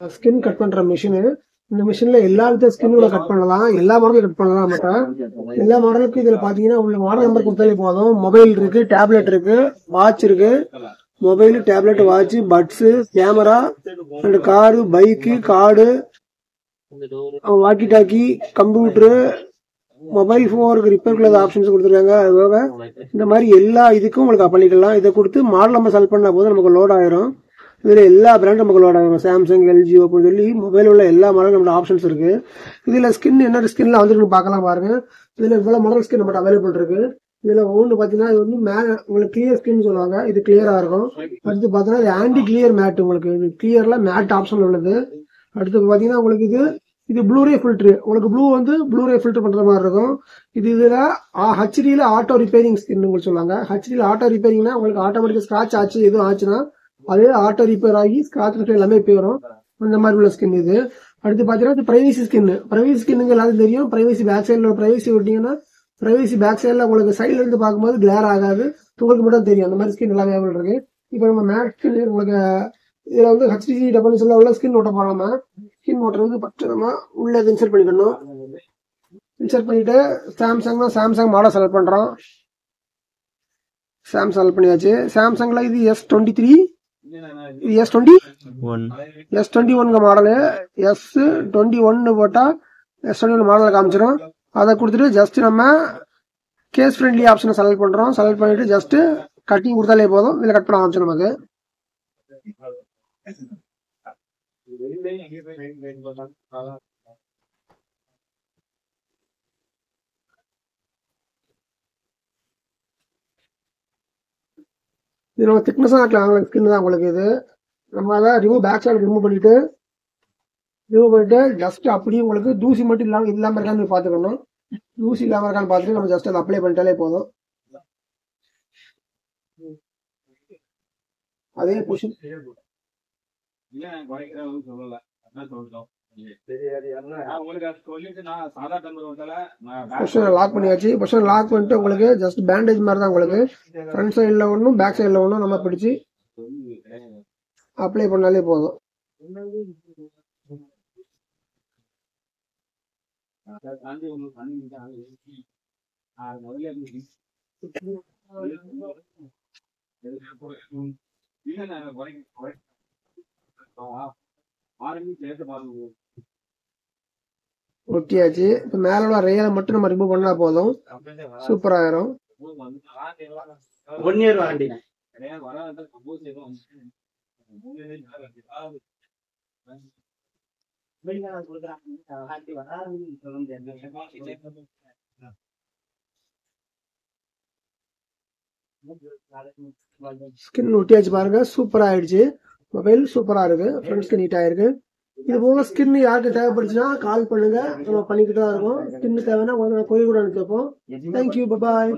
Skin cut பண்ற machine. இந்த மிஷின்ல எல்லா வித ஸ்கின்னும் கட் பண்ணலாம், எல்லா மாடலும் கட் பண்ணலாம். மட்டும் எல்லா மாடலுக்கும் இதுல பாத்தீங்கன்னா உள்ள மாடல் நம்பர் கொடுத்தாலே போதும். மொபைல் இருக்கு, டேப்லெட் இருக்கு, வாட்ச் இருக்கு. Mobile, tablet, watch, buds, camera, and car, bike, card, walkie talkie, computer, mobile போனுக்கு ரிப்பேர் ஆப்ஷன்ஸ் கொடுத்துருக்காங்க. அதுபோக இந்த மாதிரி எல்லா இதுக்கும் உங்களுக்கு பண்ணிக்கலாம். இதை கொடுத்து மாடல் நம்பர் செலக்ட் பண்ண போது நமக்கு லோட் ஆயிரும். இதுல எல்லா பிராண்டும் நமக்கு லோட் ஆகும். சாம்சங், எல்ஜி, ஓப்போன்னு சொல்லி மொபைல் உள்ள எல்லா மாடலும் நம்மளோட ஆப்ஷன்ஸ் இருக்கு. இதுல ஸ்கின் என்ன ஸ்கின்ல வந்துருக்கு பார்க்கலாம் பாருங்க. இதுல இவ்வளவு மாடல் ஸ்கின் நம்மகிட்ட அவைலபிள் இருக்கு. இதுல ஒன்று பாத்தீங்கன்னா இது வந்து மேல உங்களுக்கு கிளியர் ஸ்கின் சொல்லுவாங்க. இது கிளியரா இருக்கும். அடுத்து பாத்தீங்கன்னா இது ஆன்டி கிளியர் மேட். உங்களுக்கு இது கிளியர்ல மேட் ஆப்ஷன் உள்ளது. அடுத்து பாத்தீங்கன்னா உங்களுக்கு இது ப்ளூரே ஃபில்டர். உங்களுக்கு ப்ளூரே ஃபில்டர் பண்ற மாதிரி இருக்கும். இதுல ஹெச்டில ஆட்டோ ரிப்பேரிங் ஸ்கின் உங்களுக்கு சொல்லுவாங்க. ஹெச்டில ஆட்டோ ரிப்பேரிங்னா உங்களுக்கு ஆட்டோமேட்டிக் ஸ்கிராட்ச் ஆச்சு எதுவும் ஆச்சுன்னா அதே ஆட்டோ ரிப்பேர் ஆகி ஸ்கிராட்ச் எல்லாமே போயிடும். அந்த மாதிரி உள்ள ஸ்கின் இது. அடுத்து பாத்தீங்கன்னா பிரைவசி ஸ்கின். பிரைவசி ஸ்கின்னுங்க எல்லாரும் தெரியும். பிரைவசி பேக் சைட்ல பிரைவசி விட்டீங்கன்னா பிரைவசி பேக் சைட்ல உங்களுக்கு சைட்ல இருந்து பார்க்கும்போது கிளேர் ஆகாது, உங்களுக்கு மட்டும் தெரியும். அந்த மாதிரி ஸ்கின் எல்லாமே அவைலபிள் இருக்கு. இப்போ நம்ம மேட் ஸ்கின் உங்களுக்கு இதுல வந்து ஹெச்டிசி டெஃபனிஷன்ல உள்ள ஸ்கின் ஓட்ட போறாம ஸ்கின் ஓட்டுறதுக்கு ஃபர்ஸ்ட் நம்ம உள்ள இன்சர்ட் பண்ணிக்கணும். இன்சர்ட் பண்ணிட்டு சாம்சங் மாடல் செலக்ட் பண்றோம். சாம்சங் செலக்ட் பண்ணியாச்சு. சாம்சங்ல இது S23, இது S21 மாடலு. S21 போட்டா S21 மாடல் காமிச்சிடும். அதை கொடுத்துட்டு ஜஸ்ட் நம்ம கேஸ் ஃப்ரெண்ட்லி ஆப்ஷனை செலக்ட் பண்றோம். செலக்ட் பண்ணிட்டு ஜஸ்ட் கட்டிங் கொடுத்தாலே போதும். இதுல கட் பண்ண ஆரம்பிச்சு நமக்கு. இது நம்ம திக்னஸ் ஸ்கின் தான் உங்களுக்கு. இது நம்ம அதை பேக் சைடு ரிமூவ் பண்ணிட்டு ஜஸ்ட் அப்படியே உங்களுக்கு தூசி மட்டும் இல்லாம இருக்கான்னு பாத்துக்கணும். தூசி இல்லாம இருக்கான்னு பார்த்துட்டு நம்ம ஜஸ்ட் அதை அப்ளை பண்ணிட்டாலே போதும். அதே பொசிஷன் லாக் பண்ணியாச்சு. பொசிஷன் லாக் பண்ணிட்டு உங்களுக்கு ஜஸ்ட் பேண்டேஜ் மாதிரி தான் உங்களுக்கு ஃப்ரண்ட் சைட்ல ஒன்றும் பேக் சைட்ல ஒன்றும் நம்ம பிடிச்சி அப்ளை பண்ணாலே போதும். ஒட்டியாச்சு. இப்ப மேல உள்ள ரேரை மட்டும் நம்ம ரிமூவ் பண்ணா போதும். சூப்பர் ஆயிரும். 1 இயர் வாரண்டி. ஸ்கின் ஒட்டியாச்சு பாருங்க. சூப்பரா ஆயிடுச்சு. மொபைல் சூப்பரா இருக்கு. ஃப்ரண்ட்ஸ்க்கு நீட் ஆயிருக்கு. இது போல ஸ்கின் யாருக்கு தேவைப்படுச்சுன்னா கால் பண்ணுங்க. நம்ம பண்ணிக்கிட்டு தான் இருக்கோம். ஸ்கின் தேவைன்னா கோயில் கூட அனுப்பிச்சிருப்போம். தேங்க்யூ, பாய்.